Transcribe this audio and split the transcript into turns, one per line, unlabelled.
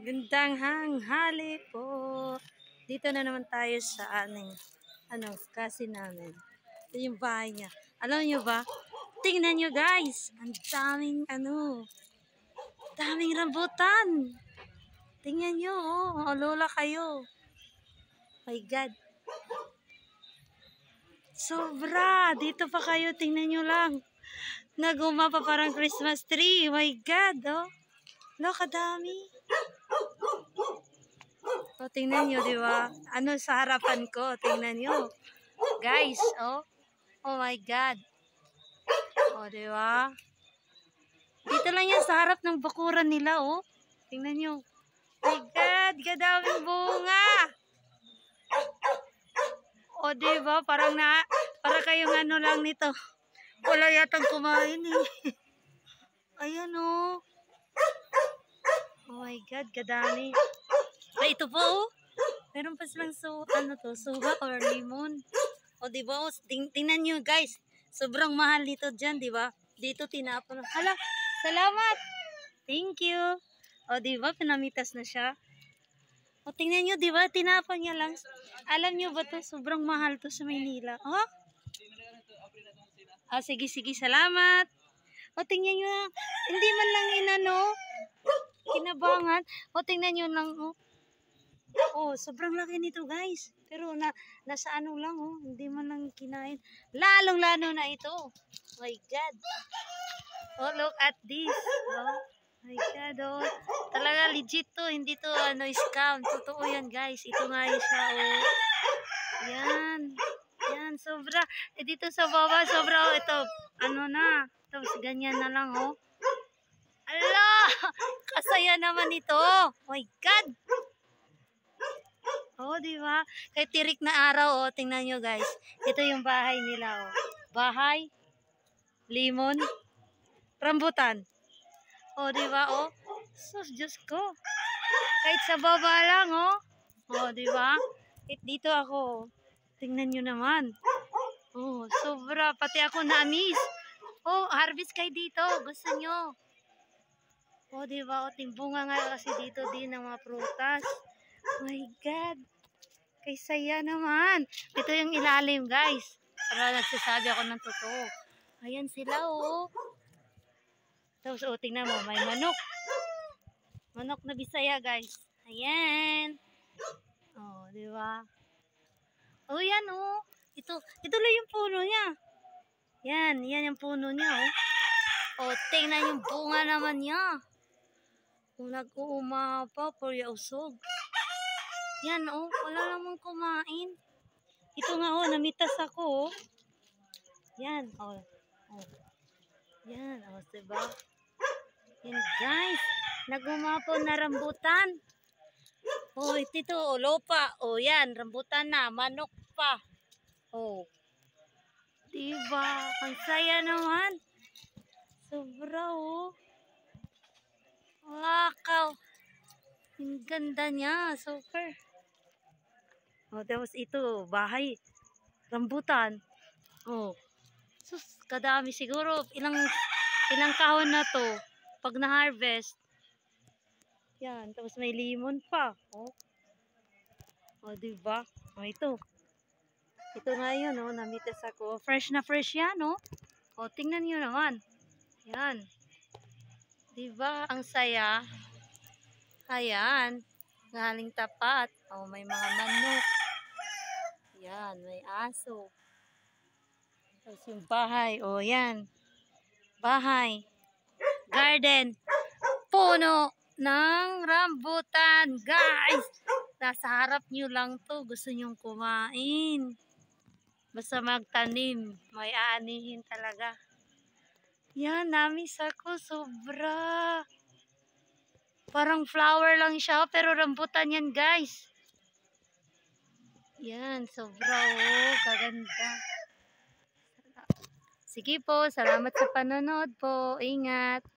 Gandang hanghali po. Dito na naman tayo sa kasi namin. Ito yung bahay niya. Alam niyo ba? Tingnan niyo guys. Ang daming rambutan. Tingnan niyo, oh. Malola kayo. My God. Sobra. Dito pa kayo. Tingnan niyo lang. Naguma pa parang Christmas tree. My God, oh. Look, kadami. O, tingnan nyo, di ba? Sa harapan ko, tingnan nyo. Guys, oh. Oh my God. O, di ba? Dito lang yan sa harap ng bakuran nila, oh. Tingnan nyo. My God, kadaming bunga. O, di ba? Para kayong lang nito. Wala yatang kumain, eh. Ayan, oh. Oh my God, kadami. Ay, ito po, oh. Meron pa silang suha or limon. O, diba? O, tingnan nyo, guys. Sobrang mahal dito dyan, diba? Dito tinapon. Hala, salamat. Thank you. O, diba? Pinamitas na siya. O, tingnan nyo, diba? Tinapon niya lang. Alam nyo ba to? Sobrang mahal to sa Maynila. Oh? Ah, sige, salamat. O, tingnan nyo. Hindi man lang kinabangan. O, tingnan nyo lang, oh. Oh, sobrang laki nito, guys. Pero nasa lang, oh. Hindi man lang kinain. Lalong-lalo na ito. My God. Oh, look at this. Oh, my God, oh. Talaga legit to. Hindi to, scam. Totoo yan, guys. Ito nga yun siya, oh. Yan. Yan, sobra. Dito sa baba, sobra, oh. Ito, Tapos, ganyan na lang, oh. Ala! Kasaya naman ito. My God. Oh, di ba? Kay tirik na araw, oh. Tingnan nyo, guys. Ito yung bahay nila, oh. Bahay, limon, rambutan. Oh, di ba, oh? Sus, Diyos ko. Kahit sa baba lang, oh. Oh, di ba? Dito ako. Tingnan nyo naman. Oh, sobra. Pati ako na-miss. Oh, harvest kayo dito. Gusto nyo. Oh, di ba? Oh, timbunga nga kasi dito din ng mga prutas. My God. Kay saya naman. Ito yung ilalim, guys. Para nagsasabi ako ng totoo. Ayan sila, oh. Tapos, oh, tingnan mo. May manok. Manok na Bisaya, guys. Ayan. Oh, di ba? Oh, yan, oh. Ito lang yung puno niya. Yan yung puno niya, oh. Oh, tingnan yung bunga naman niya. Kung nag-uuma pa, puri usog. Yan, oh, wala namang kumain. Ito nga, oh, namitas ako, oh. Yan, oh. Oh. Yan, oh, diba? Yan, guys. Nagumapo na rambutan. Oh, ito, oh, lopa. Oh, yan, rambutan na. Manok pa. Oh. Diba? Ang saya naman. Sobra, oh. Wakaw. Ang ganda niya. Super. Oh, tapos ito, bahay. Rambutan. Oh. Sus, kadami siguro. Ilang kahon na to. Pag na-harvest. Yan. Tapos may limon pa. Oh. Oh, diba? Oh, ito. Ito nga yun, oh. Namitas ako. Fresh na fresh yan, oh. Oh, tingnan nyo naman. Yan. Diba? Ang saya. Ayan. Galing tapat. Oh, may mga manok. Yan. May aso. Tapos yung bahay. Oh, yan. Bahay. Garden. Puno ng rambutan. Guys! Nasa harap nyo lang to. Gusto nyong kumain. Basta magtanim. May aanihin talaga. Yan. Namis ako. Sobra. Parang flower lang siya. Pero rambutan yan, guys. Yan. Sobra, oh. Kaganda. Sige po. Salamat sa panonood po. Ingat.